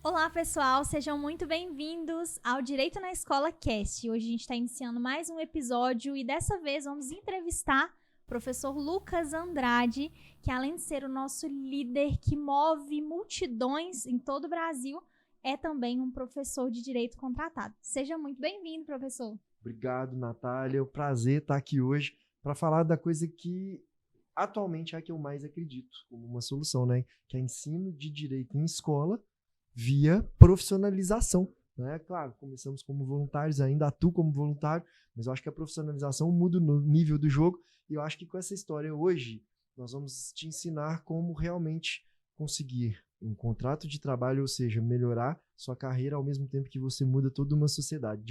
Olá, pessoal, sejam muito bem-vindos ao Direito na Escola Cast. Hoje a gente está iniciando mais um episódio e dessa vez vamos entrevistar o professor Lucas Andrade, que além de ser o nosso líder que move multidões em todo o Brasil, é também um professor de direito contratado. Seja muito bem-vindo, professor. Obrigado, Natália. É um prazer estar aqui hoje para falar da coisa que atualmente é a que eu mais acredito como uma solução, né? Que é ensino de direito em escola via profissionalização, né? Claro, começamos como voluntários, ainda atuo como voluntário, mas eu acho que a profissionalização muda o nível do jogo e eu acho que com essa história hoje nós vamos te ensinar como realmente conseguir um contrato de trabalho, ou seja, melhorar sua carreira ao mesmo tempo que você muda toda uma sociedade.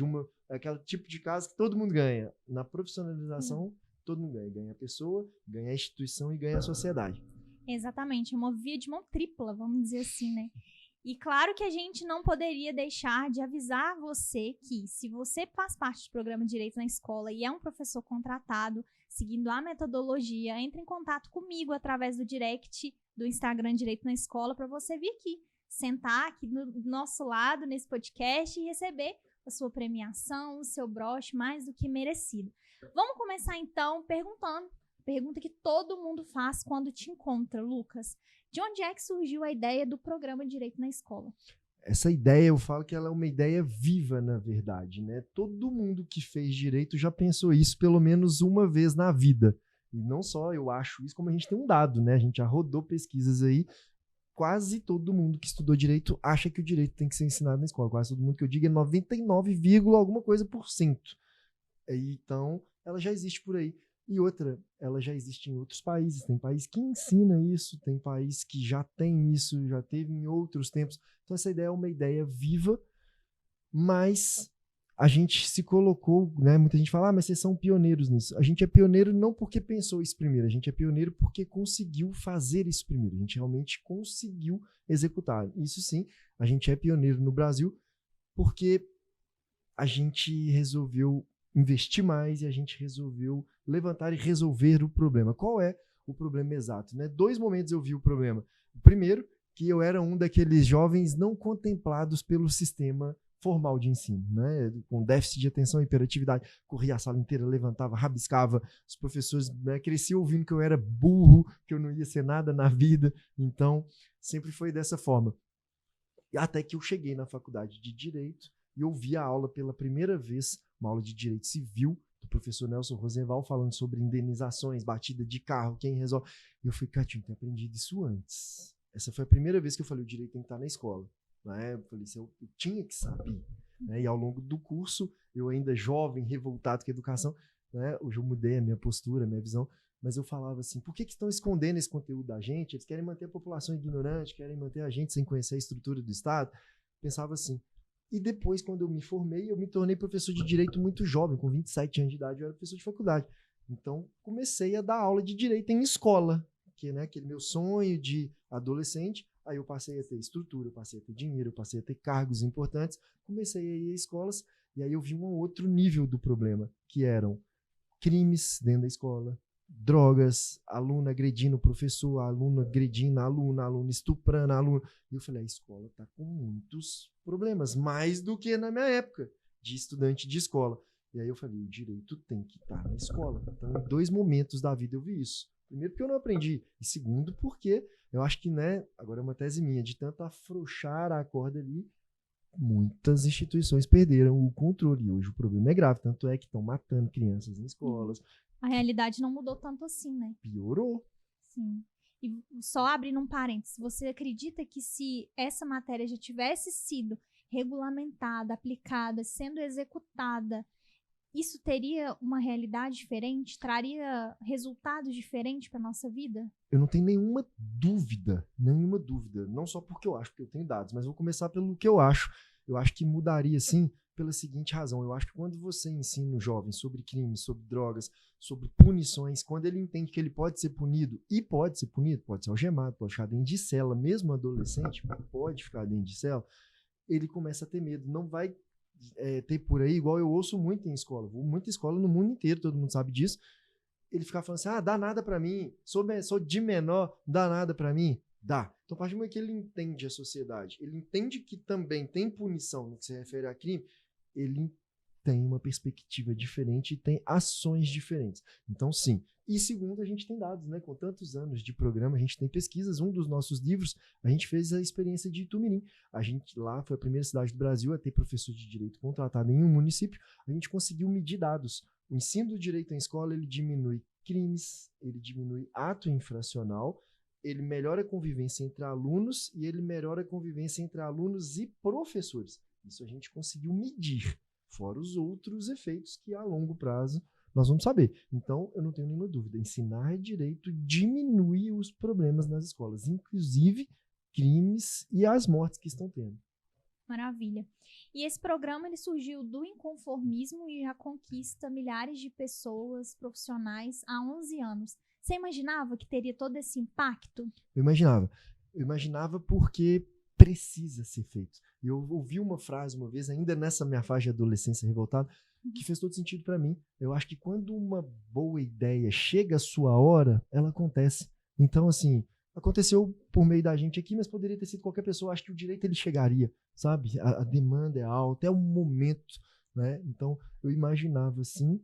Aquele tipo de caso que todo mundo ganha. Na profissionalização, todo mundo ganha. Ganha a pessoa, ganha a instituição e ganha a sociedade. Exatamente, é uma via de mão tripla, vamos dizer assim, né? E claro que a gente não poderia deixar de avisar você que, se você faz parte do programa Direito na Escola e é um professor contratado, seguindo a metodologia, entre em contato comigo através do direct do Instagram Direito na Escola para você vir aqui, sentar aqui do nosso lado nesse podcast e receber a sua premiação, o seu broche mais do que merecido. Vamos começar então perguntando, pergunta que todo mundo faz quando te encontra, Lucas. De onde é que surgiu a ideia do programa Direito na Escola? Essa ideia, eu falo que ela é uma ideia viva, na verdade, né? Todo mundo que fez direito já pensou isso pelo menos uma vez na vida. E não só eu acho isso, como a gente tem um dado, né? A gente já rodou pesquisas aí. Quase todo mundo que estudou direito acha que o direito tem que ser ensinado na escola. Quase todo mundo que eu digo é 99, alguma coisa por cento. Então, ela já existe por aí. E outra, ela já existe em outros países. Tem país que ensina isso, tem país que já tem isso, já teve em outros tempos. Então, essa ideia é uma ideia viva, mas a gente se colocou, né? Muita gente fala, mas vocês são pioneiros nisso. A gente é pioneiro não porque pensou isso primeiro, a gente é pioneiro porque conseguiu fazer isso primeiro. A gente realmente conseguiu executar. Isso sim, a gente é pioneiro no Brasil porque a gente resolveu investir mais e a gente resolveu levantar e resolver o problema. Qual é o problema exato? Né? 2 momentos eu vi o problema. O primeiro, que eu era um daqueles jovens não contemplados pelo sistema formal de ensino, né? Com déficit de atenção e hiperatividade. Corria a sala inteira, levantava, rabiscava. Os professores, né, cresciam ouvindo que eu era burro, que eu não ia ser nada na vida. Então, sempre foi dessa forma. Até que eu cheguei na faculdade de Direito e eu vi a aula pela primeira vez, uma aula de Direito Civil, do professor Nelson Rosenval, falando sobre indenizações, batida de carro, quem resolve. E eu falei, cara, tinha que ter aprendido isso antes. Essa foi a primeira vez que eu falei, o direito tem que estar na escola. Né? Eu falei, eu tinha que saber. Né? E ao longo do curso, eu ainda jovem, revoltado com a educação, né? Hoje eu mudei a minha postura, a minha visão, mas eu falava assim, por que estão escondendo esse conteúdo da gente? Eles querem manter a população ignorante, querem manter a gente sem conhecer a estrutura do Estado. Pensava assim. E depois, quando eu me formei, eu me tornei professor de Direito muito jovem, com 27 anos de idade, eu era professor de faculdade. Então, comecei a dar aula de Direito em escola, que, né, aquele meu sonho de adolescente. Aí eu passei a ter estrutura, eu passei a ter dinheiro, eu passei a ter cargos importantes, comecei a ir a escolas, e aí eu vi um outro nível do problema, que eram crimes dentro da escola, drogas, aluno agredindo o professor, aluno agredindo a aluna, aluno estuprando a aluna. E eu falei, a escola está com muitos problemas, mais do que na minha época de estudante de escola. E aí eu falei, o direito tem que estar na escola. Então, em 2 momentos da vida eu vi isso. Primeiro, porque eu não aprendi. E segundo, porque eu acho que, né, agora é uma tese minha, de tanto afrouxar a corda ali, muitas instituições perderam o controle. Hoje o problema é grave, tanto é que estão matando crianças em escolas. A realidade não mudou tanto assim, né? Piorou. Sim. E só abrindo um parênteses, você acredita que se essa matéria já tivesse sido regulamentada, aplicada, sendo executada, isso teria uma realidade diferente? Traria resultados diferentes para a nossa vida? Eu não tenho nenhuma dúvida. Não só porque eu acho, porque eu tenho dados, mas vou começar pelo que eu acho. Eu acho que mudaria, sim, pela seguinte razão. Eu acho que quando você ensina o jovem sobre crimes, sobre drogas, sobre punições, quando ele entende que ele pode ser punido, pode ser algemado, pode ficar dentro de cela, mesmo adolescente, pode ficar dentro de cela, ele começa a ter medo. Não vai ter por aí, igual eu ouço muito em escola. Vou muita escola no mundo inteiro, todo mundo sabe disso. Ele fica falando assim, dá nada pra mim, sou de menor, dá nada pra mim. Dá. Então, a partir do momento que ele entende a sociedade, ele entende que também tem punição no que se refere a crime, ele tem uma perspectiva diferente e tem ações diferentes. Então, sim. E segundo, a gente tem dados, né? Com tantos anos de programa, a gente tem pesquisas. Um dos nossos livros, a gente fez a experiência de Itumirim. A gente lá foi a primeira cidade do Brasil a ter professor de direito contratado em um município. A gente conseguiu medir dados. O ensino do direito em escola, ele diminui crimes, ele diminui ato infracional, ele melhora a convivência entre alunos e ele melhora a convivência entre alunos e professores. Isso a gente conseguiu medir, fora os outros efeitos que a longo prazo nós vamos saber. Então, eu não tenho nenhuma dúvida, ensinar direito diminui os problemas nas escolas, inclusive crimes e as mortes que estão tendo. Maravilha. E esse programa ele surgiu do inconformismo e já conquista milhares de pessoas, profissionais, há 11 anos. Você imaginava que teria todo esse impacto? Eu imaginava porque precisa ser feito. Eu ouvi uma frase uma vez, ainda nessa minha fase de adolescência revoltada, que fez todo sentido para mim. Eu acho que quando uma boa ideia chega à sua hora, ela acontece. Então, assim, aconteceu por meio da gente aqui, mas poderia ter sido qualquer pessoa. Acho que o direito ele chegaria, sabe? A demanda é alta, é um momento, né? Então, eu imaginava assim.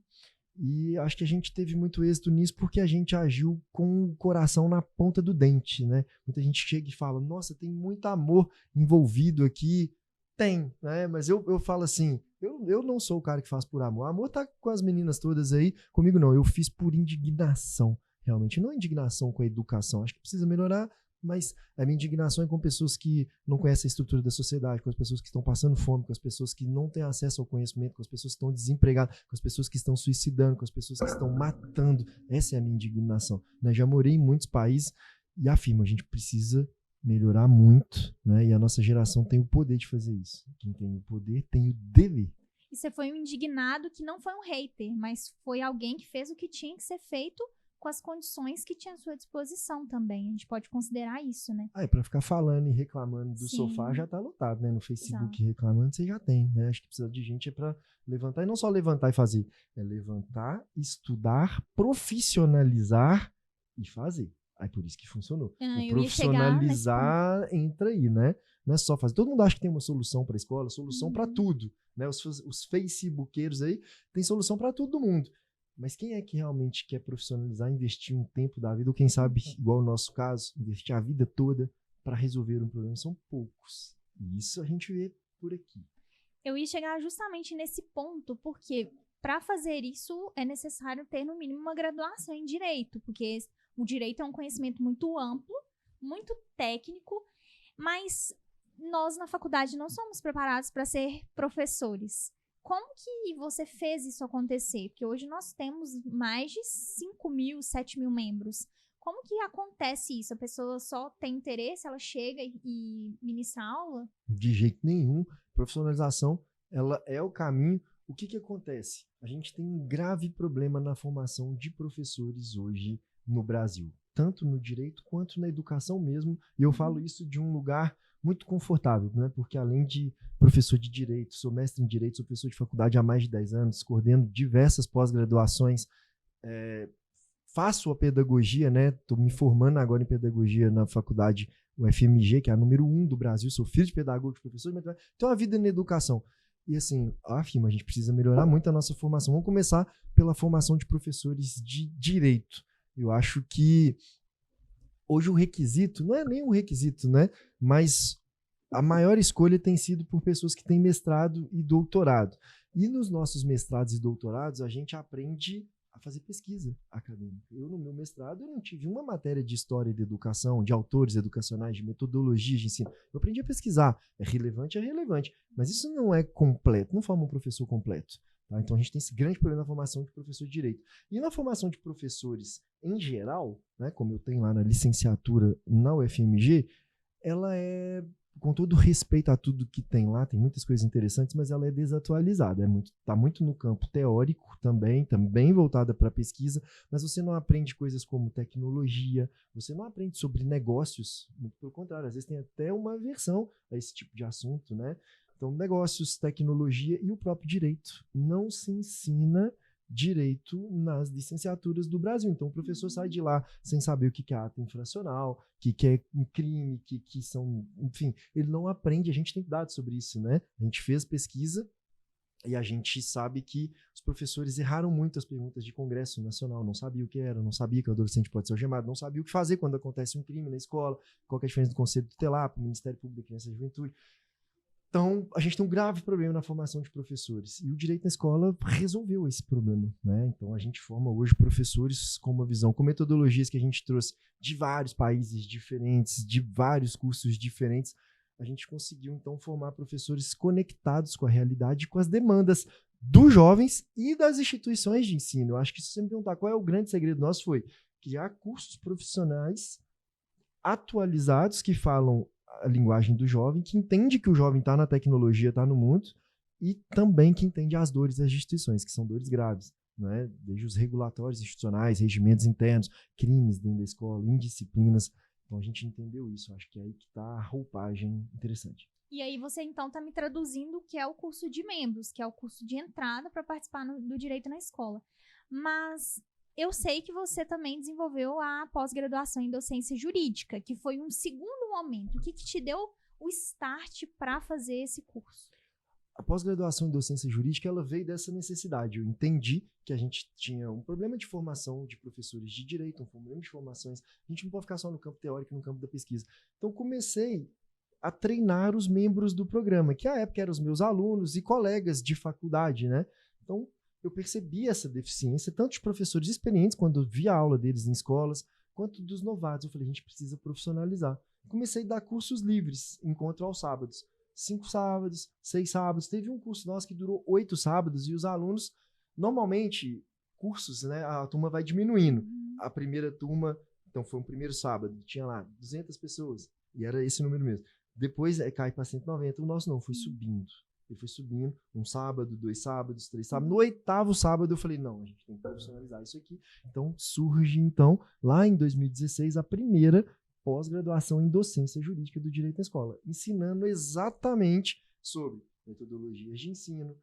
E acho que a gente teve muito êxito nisso porque a gente agiu com o coração na ponta do dente, né? Muita gente chega e fala, nossa, tem muito amor envolvido aqui. Tem, né? Mas eu falo assim, eu não sou o cara que faz por amor. Amor tá com as meninas todas aí, comigo não. Eu fiz por indignação, realmente. Não indignação com a educação, acho que precisa melhorar, mas a minha indignação é com pessoas que não conhecem a estrutura da sociedade, com as pessoas que estão passando fome, com as pessoas que não têm acesso ao conhecimento, com as pessoas que estão desempregadas, com as pessoas que estão suicidando, com as pessoas que estão matando. Essa é a minha indignação, né? Já morei em muitos países e afirmo, a gente precisa melhorar muito, né? E a nossa geração tem o poder de fazer isso. Quem tem o poder tem o dever. E você foi um indignado que não foi um hater, mas foi alguém que fez o que tinha que ser feito com as condições que tinha à sua disposição também. A gente pode considerar isso, né? Pra ficar falando e reclamando do Sim. sofá já tá lotado, né? No Facebook Exato. reclamando você já tem, né? Acho que precisa de gente pra levantar, e não só levantar e fazer, é levantar, estudar, profissionalizar e fazer. Aí por isso que funcionou. O Eu ia chegar nesse profissionalizar entra aí, né? Não é só fazer. Todo mundo acha que tem uma solução para a escola, solução para Uhum. tudo, né? Os facebookeiros aí têm solução para todo mundo. Mas quem é que realmente quer profissionalizar, investir um tempo da vida, ou quem sabe, igual o nosso caso, investir a vida toda para resolver um problema? São poucos. E isso a gente vê por aqui. Eu ia chegar justamente nesse ponto, porque para fazer isso é necessário ter, no mínimo, uma graduação em direito, porque o direito é um conhecimento muito amplo, muito técnico, mas nós na faculdade não somos preparados para ser professores. Como que você fez isso acontecer? Porque hoje nós temos mais de 5.000, 7.000 membros. Como que acontece isso? A pessoa só tem interesse, ela chega e ministra aula? De jeito nenhum. Profissionalização, ela é o caminho. O que acontece? A gente tem um grave problema na formação de professores hoje no Brasil, tanto no direito quanto na educação mesmo. E eu falo isso de um lugar muito confortável, né? Porque além de professor de direito, sou mestre em direito, sou professor de faculdade há mais de 10 anos, coordeno diversas pós-graduações, faço a pedagogia, né? Estou me formando agora em pedagogia na faculdade UFMG, que é a número 1 do Brasil, sou filho de pedagogo, de professor, então a vida na educação. E assim, a gente precisa melhorar muito a nossa formação. Vamos começar pela formação de professores de direito. Eu acho que hoje o requisito, não é nem um requisito, né? Mas a maior escolha tem sido por pessoas que têm mestrado e doutorado. E nos nossos mestrados e doutorados, a gente aprende a fazer pesquisa acadêmica. Eu, no meu mestrado, eu não tive uma matéria de história de educação, de autores educacionais, de metodologia de ensino. Eu aprendi a pesquisar. É relevante, mas isso não é completo, não forma um professor completo. Tá? Então, a gente tem esse grande problema na formação de professor de direito. E na formação de professores em geral, né, como eu tenho lá na licenciatura na UFMG, ela é, com todo respeito a tudo que tem lá, tem muitas coisas interessantes, mas ela é desatualizada, tá muito no campo teórico também voltada para pesquisa, mas você não aprende coisas como tecnologia, você não aprende sobre negócios, muito pelo contrário, às vezes tem até uma aversão a esse tipo de assunto, né? Então, negócios, tecnologia e o próprio direito. Não se ensina direito nas licenciaturas do Brasil. Então, o professor sai de lá sem saber o que é ato infracional, o que é um crime, que são... Enfim, ele não aprende, a gente tem dados sobre isso, né? A gente fez pesquisa e a gente sabe que os professores erraram muito as perguntas de Congresso Nacional, não sabia o que era, não sabia que o adolescente pode ser algemado, não sabia o que fazer quando acontece um crime na escola, qual que é a diferença do Conselho Tutelar para o Ministério Público da Criança e Juventude. Então, a gente tem um grave problema na formação de professores. E o direito na escola resolveu esse problema, né? Então, a gente forma hoje professores com uma visão, com metodologias que a gente trouxe de vários países diferentes, de vários cursos diferentes. A gente conseguiu, então, formar professores conectados com a realidade e com as demandas dos jovens e das instituições de ensino. Eu acho que se você me perguntar qual é o grande segredo nosso, foi criar cursos profissionais atualizados que falam a linguagem do jovem, que entende que o jovem está na tecnologia, está no mundo, e também que entende as dores das instituições, que são dores graves, né? Desde os regulatórios institucionais, regimentos internos, crimes dentro da escola, indisciplinas. Então a gente entendeu isso, acho que é aí que está a roupagem interessante. E aí você então está me traduzindo o que é o curso de membros, que é o curso de entrada para participar do direito na escola. Mas eu sei que você também desenvolveu a pós-graduação em docência jurídica, que foi um segundo momento. O que te deu o start para fazer esse curso? A pós-graduação em docência jurídica, ela veio dessa necessidade. Eu entendi que a gente tinha um problema de formação de professores de direito, um problema de formações. A gente não pode ficar só no campo teórico, no campo da pesquisa. Então, comecei a treinar os membros do programa, que à época eram os meus alunos e colegas de faculdade, né? Então, eu percebi essa deficiência, tanto de professores experientes, quando eu via a aula deles em escolas, quanto dos novatos. Eu falei, a gente precisa profissionalizar. Comecei a dar cursos livres, encontro aos sábados. 5 sábados, 6 sábados. Teve um curso nosso que durou 8 sábados e os alunos, normalmente, cursos, né, a turma vai diminuindo. A primeira turma, então foi um primeiro sábado, tinha lá 200 pessoas e era esse número mesmo. Depois cai para 190, o nosso não, foi subindo. Ele foi subindo, um sábado, 2 sábados, 3 sábados. No 8º sábado eu falei, não, a gente tem que profissionalizar isso aqui. Então surge, então, lá em 2016, a primeira pós-graduação em docência jurídica do direito na escola, ensinando exatamente sobre metodologias de ensino,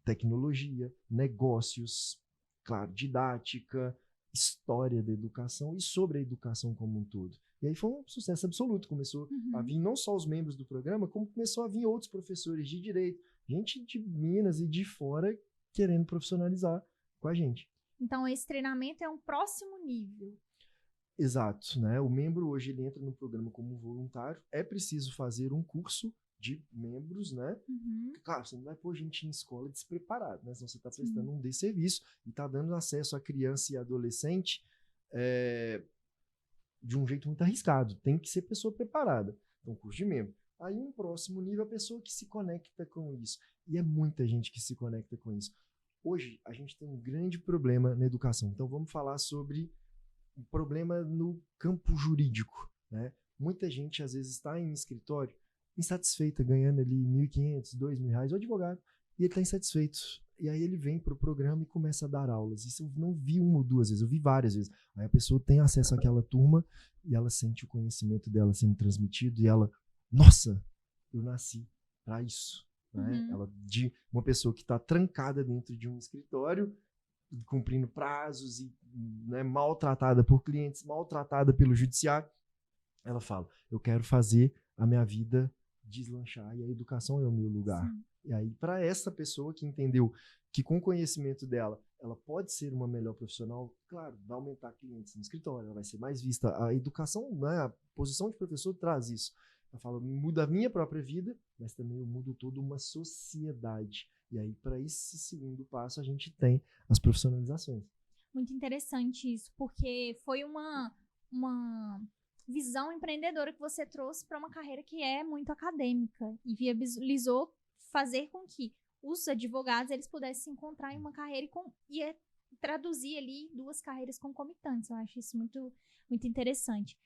tecnologia, negócios, claro, didática, história da educação e sobre a educação como um todo. E aí foi um sucesso absoluto. Começou a vir não só os membros do programa, como começou a vir outros professores de direito, gente de Minas e de fora querendo profissionalizar com a gente. Então, esse treinamento é um próximo nível. Exato, né? O membro hoje ele entra no programa como voluntário, é preciso fazer um curso de membros, né? Claro, você não vai pôr gente em escola despreparada, né? Senão você está prestando um desserviço e está dando acesso à criança e adolescente de um jeito muito arriscado. Tem que ser pessoa preparada. Então, curso de membro. Aí, um próximo nível, a pessoa que se conecta com isso. E é muita gente que se conecta com isso. Hoje, a gente tem um grande problema na educação. Então, vamos falar sobre um problema no campo jurídico, né? Muita gente, às vezes, está em escritório insatisfeita, ganhando ali R$1.500, R$2.000, o advogado, e ele está insatisfeito. E aí ele vem para o programa e começa a dar aulas. Isso eu não vi 1 ou 2 vezes, eu vi várias vezes. Aí a pessoa tem acesso àquela turma e ela sente o conhecimento dela sendo transmitido e ela, nossa, eu nasci para isso. Né? Ela, de uma pessoa que está trancada dentro de um escritório, cumprindo prazos e, né, maltratada por clientes, maltratada pelo judiciário, ela fala, eu quero fazer a minha vida deslanchar e a educação é o meu lugar. Sim. E aí, para essa pessoa que entendeu que com o conhecimento dela, ela pode ser uma melhor profissional, claro, vai aumentar clientes no escritório, ela vai ser mais vista. A educação, né, a posição de professor traz isso. Ela fala, muda a minha própria vida, mas também eu mudo toda uma sociedade. E aí, para esse segundo passo, a gente tem as profissionalizações. Muito interessante isso, porque foi uma visão empreendedora que você trouxe para uma carreira que é muito acadêmica e viabilizou fazer com que os advogados eles pudessem se encontrar em uma carreira e traduzir ali 2 carreiras concomitantes. Eu acho isso muito, muito interessante.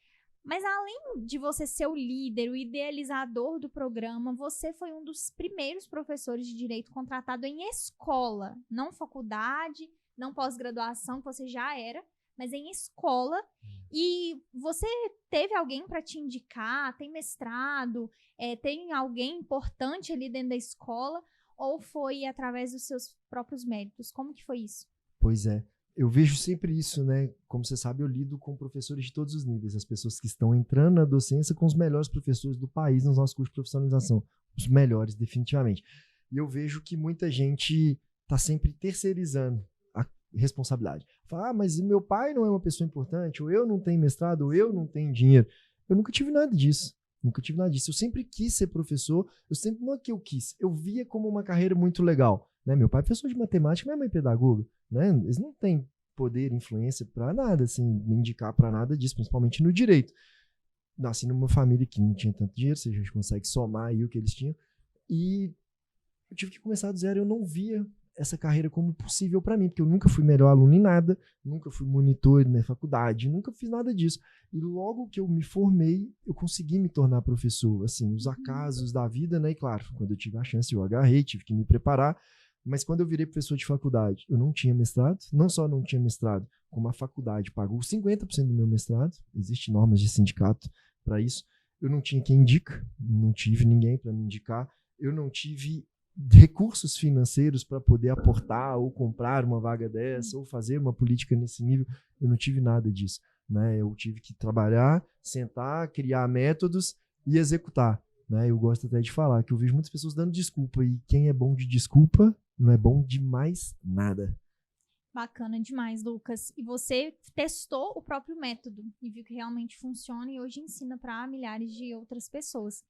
Mas além de você ser o líder, o idealizador do programa, você foi um dos primeiros professores de direito contratado em escola, não faculdade, não pós-graduação, que você já era, mas em escola. E você teve alguém para te indicar? Tem mestrado? Tem alguém importante ali dentro da escola? Ou foi através dos seus próprios méritos? Como que foi isso? Pois é. Eu vejo sempre isso, né? Como você sabe, eu lido com professores de todos os níveis, as pessoas que estão entrando na docência com os melhores professores do país nos nossos cursos de profissionalização. Os melhores, definitivamente. E eu vejo que muita gente está sempre terceirizando a responsabilidade. Fala, mas meu pai não é uma pessoa importante, ou eu não tenho mestrado, ou eu não tenho dinheiro. Eu nunca tive nada disso. Nunca tive nada disso. Eu sempre quis ser professor, não é que eu quis, eu via como uma carreira muito legal. Né? Meu pai é professor de matemática, minha mãe é pedagoga. Né? Eles não têm poder, influência para nada, assim, me indicar para nada disso, principalmente no direito. Nasci numa família que não tinha tanto dinheiro, você já consegue somar aí o que eles tinham. E eu tive que começar do zero, eu não via essa carreira como possível para mim, porque eu nunca fui melhor aluno em nada, nunca fui monitor na faculdade, nunca fiz nada disso. E logo que eu me formei, eu consegui me tornar professor, assim, os acasos da vida, né? E claro, quando eu tive a chance, eu agarrei, tive que me preparar. Mas quando eu virei professor de faculdade, eu não tinha mestrado, não só não tinha mestrado, como a faculdade pagou 50% do meu mestrado, existem normas de sindicato para isso, eu não tinha quem indica, não tive ninguém para me indicar, eu não tive recursos financeiros para poder aportar ou comprar uma vaga dessa ou fazer uma política nesse nível, eu não tive nada disso, né? Eu tive que trabalhar, sentar, criar métodos e executar, né? Eu gosto até de falar que eu vejo muitas pessoas dando desculpa e quem é bom de desculpa não é bom de mais nada. Bacana demais, Lucas. E você testou o próprio método e viu que realmente funciona e hoje ensina para milhares de outras pessoas.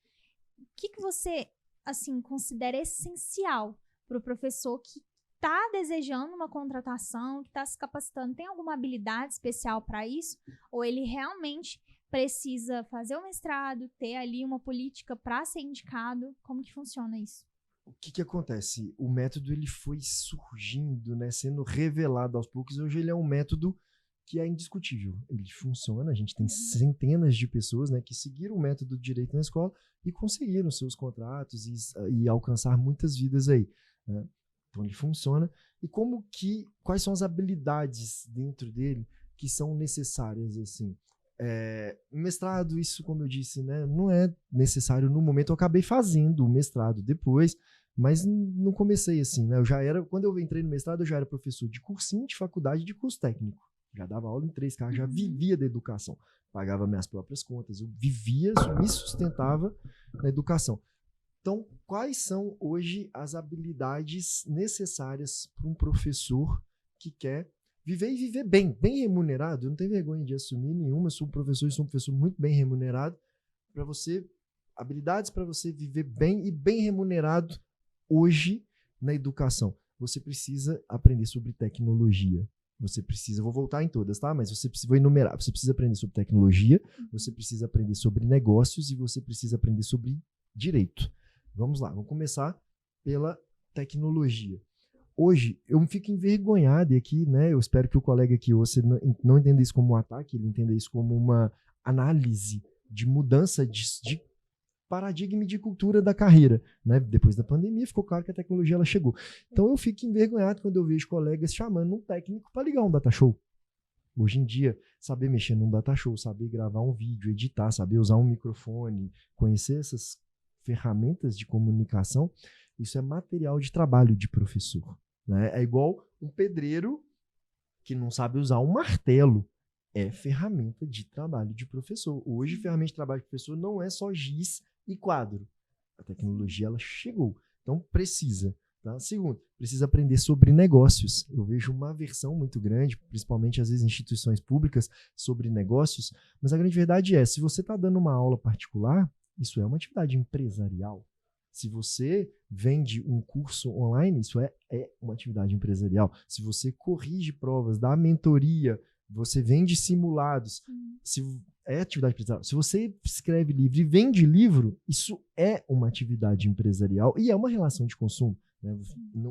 O que você, assim, considera essencial para o professor que está desejando uma contratação, que está se capacitando? Tem alguma habilidade especial para isso? Ou ele realmente precisa fazer o mestrado, ter ali uma política para ser indicado? Como que funciona isso? O que acontece? O método ele foi surgindo, né, sendo revelado aos poucos. Hoje ele é um método que é indiscutível. Ele funciona. A gente tem centenas de pessoas, né, que seguiram o método de direito na escola e conseguiram seus contratos e alcançar muitas vidas aí. Né? Então ele funciona. E quais são as habilidades dentro dele que são necessárias assim? Mestrado, isso, como eu disse, né, não é necessário no momento. Eu acabei fazendo o mestrado depois, mas não comecei assim, né? Quando eu entrei no mestrado, eu já era professor de cursinho, de faculdade, de curso técnico. Já dava aula em 3 carros, já vivia da educação. Pagava minhas próprias contas, eu vivia, me sustentava na educação. Então, quais são hoje as habilidades necessárias para um professor que quer viver e viver bem remunerado? Eu não tenho vergonha de assumir nenhuma, eu sou um professor muito bem remunerado. Habilidades para você viver bem e bem remunerado hoje na educação. Você precisa aprender sobre tecnologia. Vou voltar em todas, tá? Mas vou enumerar. Você precisa aprender sobre tecnologia, você precisa aprender sobre negócios e você precisa aprender sobre direito. Vamos lá, vamos começar pela tecnologia. Hoje, eu fico envergonhado aqui, né? Eu espero que o colega aqui ouça não entenda isso como um ataque, ele entenda isso como uma análise de mudança de paradigma de cultura da carreira, né? Depois da pandemia, ficou claro que a tecnologia ela chegou. Então, eu fico envergonhado quando eu vejo colegas chamando um técnico para ligar um data show. Hoje em dia, saber mexer num data show, saber gravar um vídeo, editar, saber usar um microfone, conhecer essas ferramentas de comunicação, isso é material de trabalho de professor. Né? É igual um pedreiro que não sabe usar um martelo. É ferramenta de trabalho de professor. Hoje, ferramenta de trabalho de professor não é só giz e quadro. A tecnologia ela chegou. Então, precisa. Tá? Segundo, precisa aprender sobre negócios. Eu vejo uma aversão muito grande, principalmente às vezes em instituições públicas, sobre negócios, mas a grande verdade é, se você está dando uma aula particular, isso é uma atividade empresarial. Se você vende um curso online, isso é uma atividade empresarial. Se você corrige provas, dá mentoria, você vende simulados, é atividade empresarial. Se você escreve livro e vende livro, isso é uma atividade empresarial e é uma relação de consumo. Né?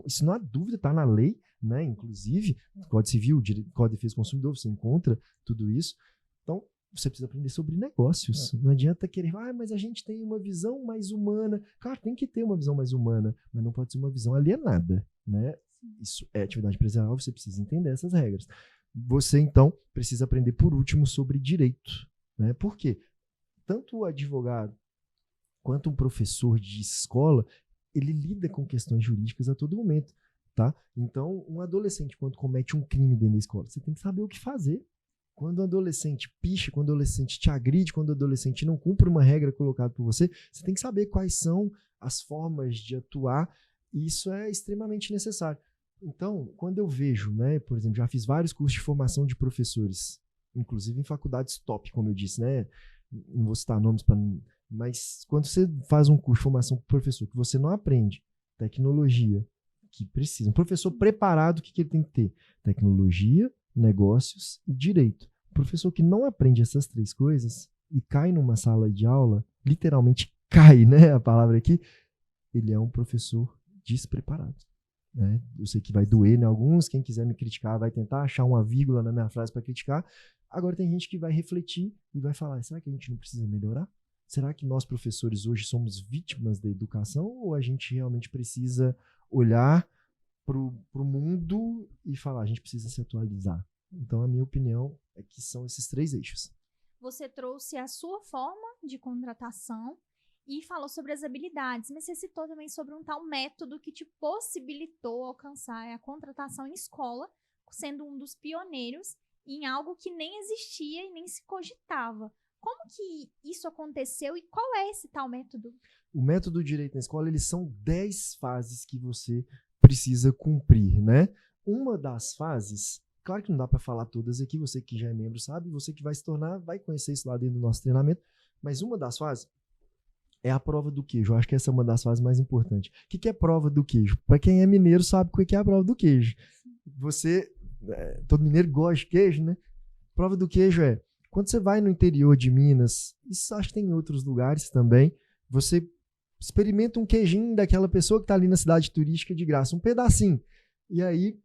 Isso não há dúvida, está na lei, né? Inclusive, Código Civil, Código de Defesa do Consumidor, você encontra tudo isso. Então, você precisa aprender sobre negócios. Não adianta querer, mas a gente tem uma visão mais humana. Claro, tem que ter uma visão mais humana, mas não pode ser uma visão alienada. Né? Isso é atividade empresarial, você precisa entender essas regras. Você, então, precisa aprender, por último, sobre direito. Né? Por quê? Tanto o advogado quanto um professor de escola, ele lida com questões jurídicas a todo momento. tá? Então, um adolescente, quando comete um crime dentro da escola, você tem que saber o que fazer. Quando o adolescente picha, quando o adolescente te agride, quando o adolescente não cumpre uma regra colocada por você, você tem que saber quais são as formas de atuar, e isso é extremamente necessário. Então, quando eu vejo, né, por exemplo, já fiz vários cursos de formação de professores, inclusive em faculdades top, como eu disse, né? Não vou citar nomes, mas quando você faz um curso de formação para professor, que você não aprende tecnologia, que precisa, um professor preparado, o que ele tem que ter? Tecnologia, negócios e direito. O professor que não aprende essas 3 coisas e cai numa sala de aula, literalmente cai, né, a palavra aqui, ele é um professor despreparado. Né? Eu sei que vai doer em alguns, quem quiser me criticar vai tentar achar uma vírgula na minha frase para criticar. Agora tem gente que vai refletir e vai falar, será que a gente não precisa melhorar? Será que nós professores hoje somos vítimas da educação ou a gente realmente precisa olhar pro mundo e falar, a gente precisa se atualizar? Então a minha opinião é que são esses 3 eixos. Você trouxe a sua forma de contratação e falou sobre as habilidades, mas você citou também sobre um tal método que te possibilitou alcançar a contratação em escola, sendo um dos pioneiros em algo que nem existia e nem se cogitava. Como que isso aconteceu e qual é esse tal método? O método Direito na Escola, eles são 10 fases que você precisa cumprir, né? Uma das fases, claro que não dá para falar todas aqui, você que já é membro sabe, você que vai se tornar, vai conhecer isso lá dentro do nosso treinamento, mas uma das fases é a prova do queijo. Eu acho que essa é uma das fases mais importantes. O que é prova do queijo? Para quem é mineiro sabe o que é a prova do queijo. Todo mineiro gosta de queijo, né? Prova do queijo é, quando você vai no interior de Minas, isso acho que tem em outros lugares também, você experimenta um queijinho daquela pessoa que está ali na cidade turística de graça, um pedacinho. E aí,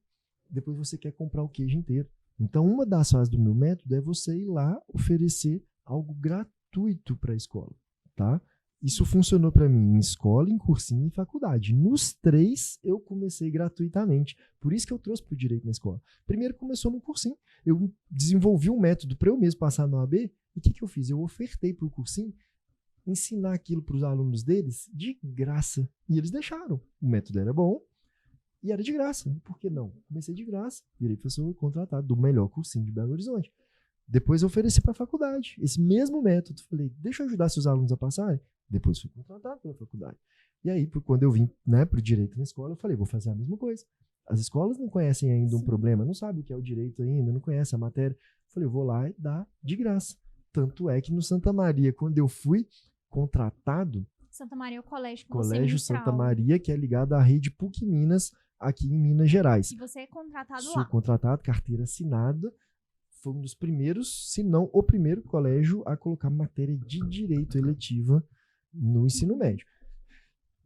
depois você quer comprar o queijo inteiro. Então, uma das fases do meu método é você ir lá oferecer algo gratuito para a escola, tá? Isso funcionou para mim em escola, em cursinho e em faculdade. Nos 3, eu comecei gratuitamente. Por isso que eu trouxe para o Direito na Escola. Primeiro começou no cursinho. Eu desenvolvi um método para eu mesmo passar no AB. E o que eu fiz? Eu ofertei para o cursinho ensinar aquilo para os alunos deles de graça. E eles deixaram. O método era bom e era de graça. Por que não? Comecei de graça. Virei professor contratado do melhor cursinho de Belo Horizonte. Depois eu ofereci para a faculdade. Esse mesmo método. Falei, deixa eu ajudar seus alunos a passarem. Depois fui contratado pela faculdade. E aí, quando eu vim, né, para o Direito na Escola, eu falei, vou fazer a mesma coisa. As escolas não conhecem ainda um problema, não sabem o que é o direito ainda, não conhecem a matéria. Eu falei, eu vou lá e dar de graça. Tanto é que no Santa Maria, quando eu fui contratado... Santa Maria é o colégio que Colégio você Santa Maria, que é ligado à rede PUC Minas, aqui em Minas Gerais. E você é contratado Sou lá. contratado, carteira assinada. Foi um dos primeiros, se não o primeiro colégio a colocar matéria de direito eletiva no ensino médio.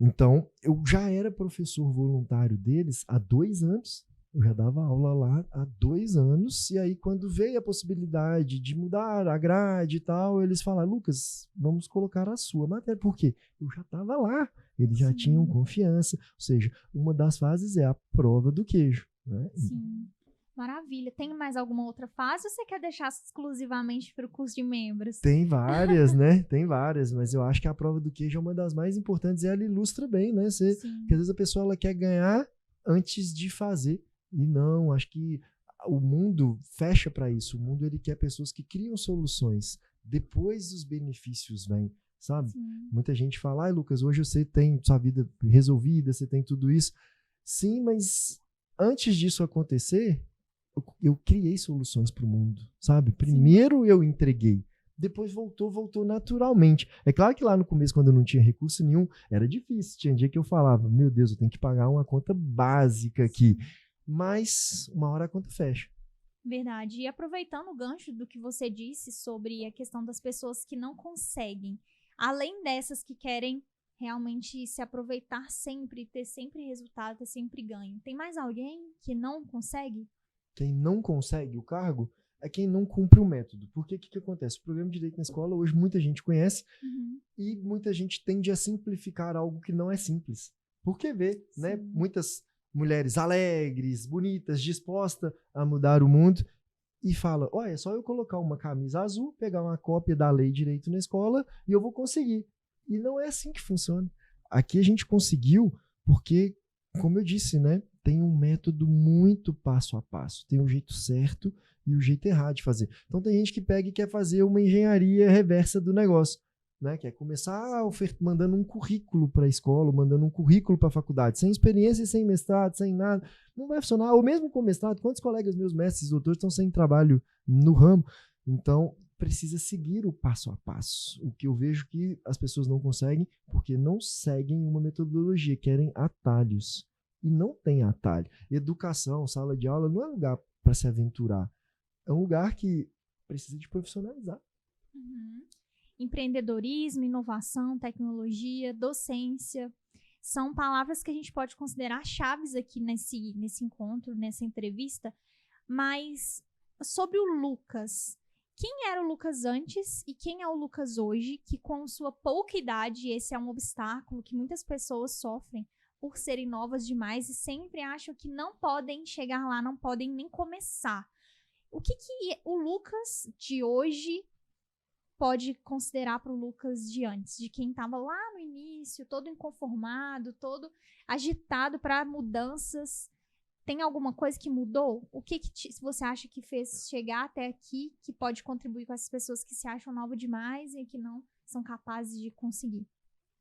Então, eu já era professor voluntário deles há 2 anos. Eu já dava aula lá há 2 anos. E aí, quando veio a possibilidade de mudar a grade e tal, eles falaram, Lucas, vamos colocar a sua matéria. Por quê? Eu já estava lá. Eles já tinham confiança. Ou seja, uma das fases é a prova do queijo. Né? Sim. Maravilha. Tem mais alguma outra fase ou você quer deixar exclusivamente para o curso de membros? Tem várias, né? Tem várias, mas eu acho que a prova do queijo é uma das mais importantes e ela ilustra bem, né? Porque às vezes a pessoa ela quer ganhar antes de fazer. E não, acho que o mundo fecha para isso. O mundo ele quer pessoas que criam soluções. Depois os benefícios vêm, sabe? Sim. Muita gente fala, ai Lucas, hoje você tem sua vida resolvida, você tem tudo isso. Sim, mas antes disso acontecer... Eu criei soluções para o mundo, sabe? Primeiro eu entreguei, depois voltou naturalmente. É claro que lá no começo, quando eu não tinha recurso nenhum, era difícil. Tinha dia que eu falava, meu Deus, eu tenho que pagar uma conta básica aqui. Mas uma hora a conta fecha. Verdade. E aproveitando o gancho do que você disse sobre a questão das pessoas que não conseguem, além dessas que querem realmente se aproveitar sempre, ter sempre resultado, ter sempre ganho, tem mais alguém que não consegue? Quem não consegue o cargo é quem não cumpre o método. Porque o que acontece? O programa de Direito na Escola, hoje muita gente conhece e muita gente tende a simplificar algo que não é simples. Porque vê, né, muitas mulheres alegres, bonitas, dispostas a mudar o mundo e fala, olha, é só eu colocar uma camisa azul, pegar uma cópia da lei de Direito na Escola e eu vou conseguir. E não é assim que funciona. Aqui a gente conseguiu porque, como eu disse, né, tem um método muito passo a passo. Tem o jeito certo e o jeito errado de fazer. Então tem gente que pega e quer fazer uma engenharia reversa do negócio, né? Quer começar mandando um currículo para a escola, mandando um currículo para a faculdade, sem experiência e sem mestrado, sem nada. Não vai funcionar. Ou mesmo com mestrado, quantos colegas meus, mestres e doutores, estão sem trabalho no ramo? Então, precisa seguir o passo a passo. O que eu vejo que as pessoas não conseguem porque não seguem uma metodologia, querem atalhos. E não tem atalho. Educação, sala de aula, não é lugar para se aventurar. É um lugar que precisa de profissionalizar. Uhum. Empreendedorismo, inovação, tecnologia, docência, são palavras que a gente pode considerar chaves aqui nesse encontro, nessa entrevista. Mas sobre o Lucas, quem era o Lucas antes e quem é o Lucas hoje, que com sua pouca idade, esse é um obstáculo que muitas pessoas sofrem por serem novas demais e sempre acham que não podem chegar lá, não podem nem começar. O que o Lucas de hoje pode considerar para o Lucas de antes, de quem estava lá no início, todo inconformado, todo agitado para mudanças? Tem alguma coisa que mudou? O que você acha que fez chegar até aqui, que pode contribuir com essas pessoas que se acham novas demais e que não são capazes de conseguir?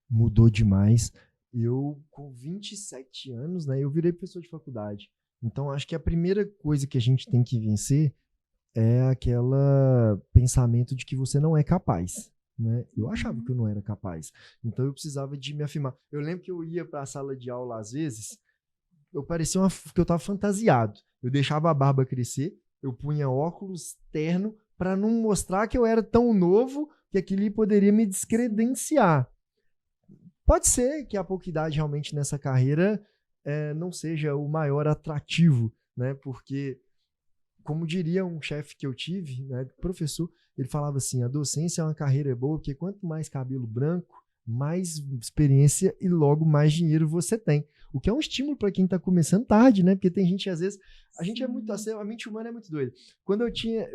Mudou demais. Eu, com 27 anos, né, eu virei professor de faculdade. Então, acho que a primeira coisa que a gente tem que vencer é aquele pensamento de que você não é capaz, né? Eu achava que eu não era capaz. Então, eu precisava de me afirmar. Eu lembro que eu ia para a sala de aula, às vezes, eu parecia que eu estava fantasiado. Eu deixava a barba crescer, eu punha óculos, terno, para não mostrar que eu era tão novo que aquilo poderia me descredenciar. Pode ser que a pouca idade realmente nessa carreira não seja o maior atrativo, né? Porque, como diria um chefe que eu tive, né, professor, ele falava assim, a docência é uma carreira boa, porque quanto mais cabelo branco, mais experiência e logo mais dinheiro você tem. O que é um estímulo para quem está começando tarde, né? Porque tem gente, às vezes, a gente é muito assim, a mente humana é muito doida. Quando eu tinha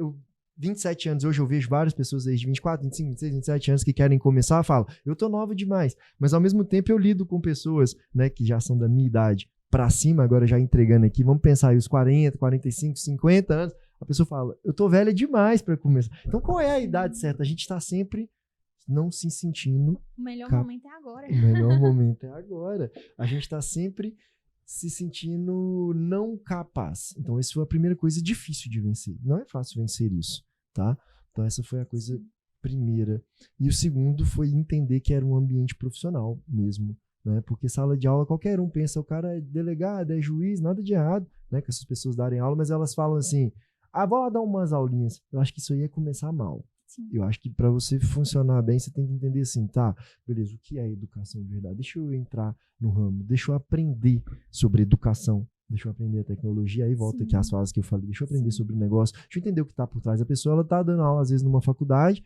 27 anos, hoje eu vejo várias pessoas aí de 24, 25, 26, 27 anos que querem começar, falam, eu tô nova demais. Mas ao mesmo tempo eu lido com pessoas, né, que já são da minha idade para cima, agora já entregando aqui, vamos pensar aí os 40, 45, 50 anos, a pessoa fala, eu tô velha demais para começar. Então qual é a idade certa? A gente tá sempre não se sentindo... O melhor momento é agora. O melhor momento é agora. A gente tá sempre se sentindo não capaz. Então, essa foi a primeira coisa difícil de vencer. Não é fácil vencer isso, tá? Então, essa foi a coisa primeira. E o segundo foi entender que era um ambiente profissional mesmo, né? Porque sala de aula, qualquer um pensa, o cara é delegado, é juiz, nada de errado, né? Que essas pessoas darem aula, mas elas falam assim, vou lá dar umas aulinhas. Eu acho que isso aí ia começar mal. Sim. Eu acho que para você funcionar bem, você tem que entender assim, tá, beleza, o que é educação de verdade? Deixa eu entrar no ramo, deixa eu aprender sobre educação, deixa eu aprender a tecnologia, aí volta aqui as falas que eu falei, deixa eu aprender sobre o negócio, deixa eu entender o que está por trás. A pessoa, ela tá dando aula, às vezes, numa faculdade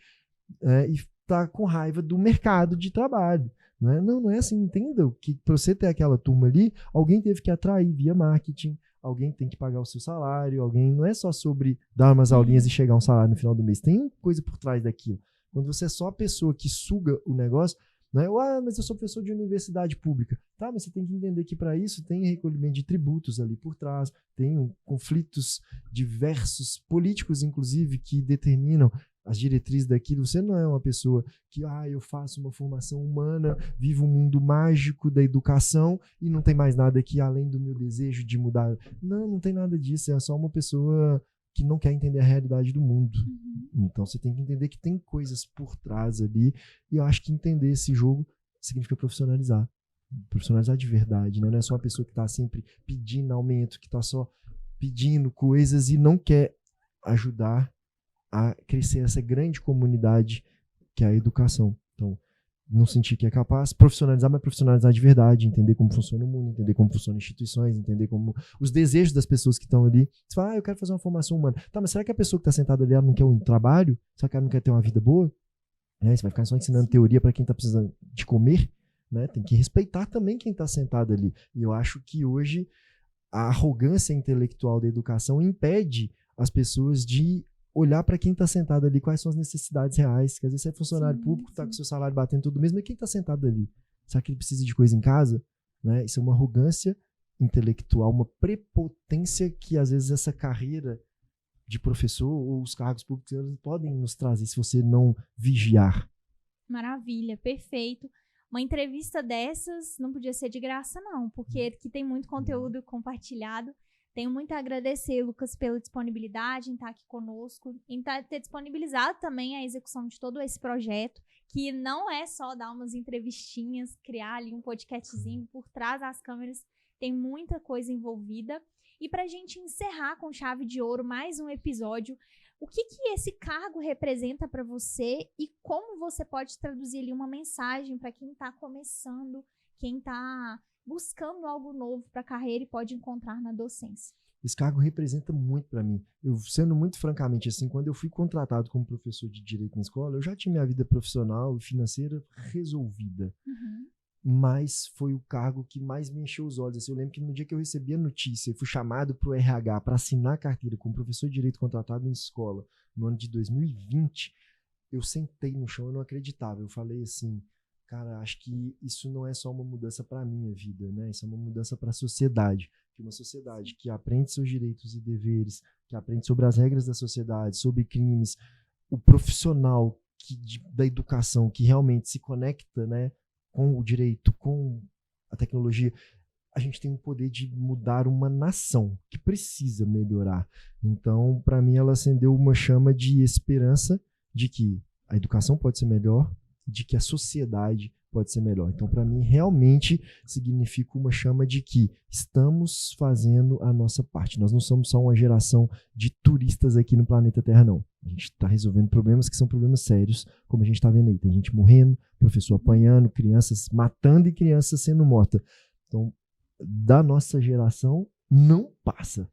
e tá com raiva do mercado de trabalho. Né? Não é assim, entenda que para você ter aquela turma ali, alguém teve que atrair via marketing, alguém tem que pagar o seu salário, alguém não é só sobre dar umas aulinhas e chegar a um salário no final do mês. Tem coisa por trás daquilo. Quando você é só a pessoa que suga o negócio, né? Mas eu sou professor de universidade pública. Tá, mas você tem que entender que para isso tem recolhimento de tributos ali por trás, tem conflitos diversos, políticos inclusive, que determinam as diretrizes daquilo. Você não é uma pessoa que, eu faço uma formação humana, vivo um mundo mágico da educação e não tem mais nada aqui além do meu desejo de mudar. Não tem nada disso. É só uma pessoa que não quer entender a realidade do mundo. Então você tem que entender que tem coisas por trás ali e eu acho que entender esse jogo significa profissionalizar. Profissionalizar de verdade, né? Não é só uma pessoa que está sempre pedindo aumento, que está só pedindo coisas e não quer ajudar a crescer essa grande comunidade que é a educação. Então, não sentir que é capaz, profissionalizar, mas profissionalizar de verdade, entender como funciona o mundo, entender como funcionam instituições, entender como os desejos das pessoas que estão ali. Você fala, eu quero fazer uma formação humana. Tá, mas será que a pessoa que está sentada ali, ela não quer um trabalho? Será que ela não quer ter uma vida boa? Você vai ficar só ensinando teoria para quem está precisando de comer? Né? Tem que respeitar também quem está sentado ali. E eu acho que hoje a arrogância intelectual da educação impede as pessoas de olhar para quem está sentado ali, quais são as necessidades reais, que às vezes você é funcionário público, está com seu salário batendo tudo mesmo, mas quem está sentado ali? Será que ele precisa de coisa em casa? Né? Isso é uma arrogância intelectual, uma prepotência que às vezes essa carreira de professor ou os cargos públicos podem nos trazer se você não vigiar. Maravilha, perfeito. Uma entrevista dessas não podia ser de graça, não, porque aqui tem muito conteúdo compartilhado. Tenho muito a agradecer, Lucas, pela disponibilidade em estar aqui conosco, em ter disponibilizado também a execução de todo esse projeto, que não é só dar umas entrevistinhas, criar ali um podcastzinho por trás das câmeras, tem muita coisa envolvida. E para a gente encerrar com chave de ouro mais um episódio, o que esse cargo representa para você e como você pode traduzir ali uma mensagem para quem está começando, quem está buscando algo novo para a carreira e pode encontrar na docência? Esse cargo representa muito para mim. Eu, sendo muito francamente assim, quando eu fui contratado como professor de direito na escola, eu já tinha minha vida profissional e financeira resolvida. Uhum. Mas foi o cargo que mais me encheu os olhos. Assim, eu lembro que no dia que eu recebi a notícia e fui chamado para o RH para assinar a carteira como professor de direito contratado em escola no ano de 2020, eu sentei no chão, eu não acreditava. Eu falei assim, cara, acho que isso não é só uma mudança para a minha vida, né? Isso é uma mudança para a sociedade. Que uma sociedade que aprende seus direitos e deveres, que aprende sobre as regras da sociedade, sobre crimes, o profissional da educação que realmente se conecta, né, com o direito, com a tecnologia, a gente tem o poder de mudar uma nação que precisa melhorar. Então, para mim, ela acendeu uma chama de esperança de que a educação pode ser melhor, de que a sociedade pode ser melhor. Então, para mim, realmente significa uma chama de que estamos fazendo a nossa parte. Nós não somos só uma geração de turistas aqui no planeta Terra, não. A gente está resolvendo problemas que são problemas sérios, como a gente está vendo aí. Tem gente morrendo, professor apanhando, crianças matando e crianças sendo mortas. Então, da nossa geração, não passa.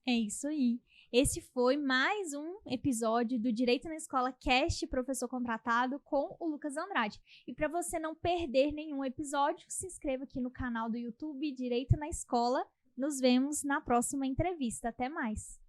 É isso aí. Esse foi mais um episódio do Direito na Escola Cast Professor Contratado com o Lucas Andrade. E para você não perder nenhum episódio, se inscreva aqui no canal do YouTube Direito na Escola. Nos vemos na próxima entrevista. Até mais!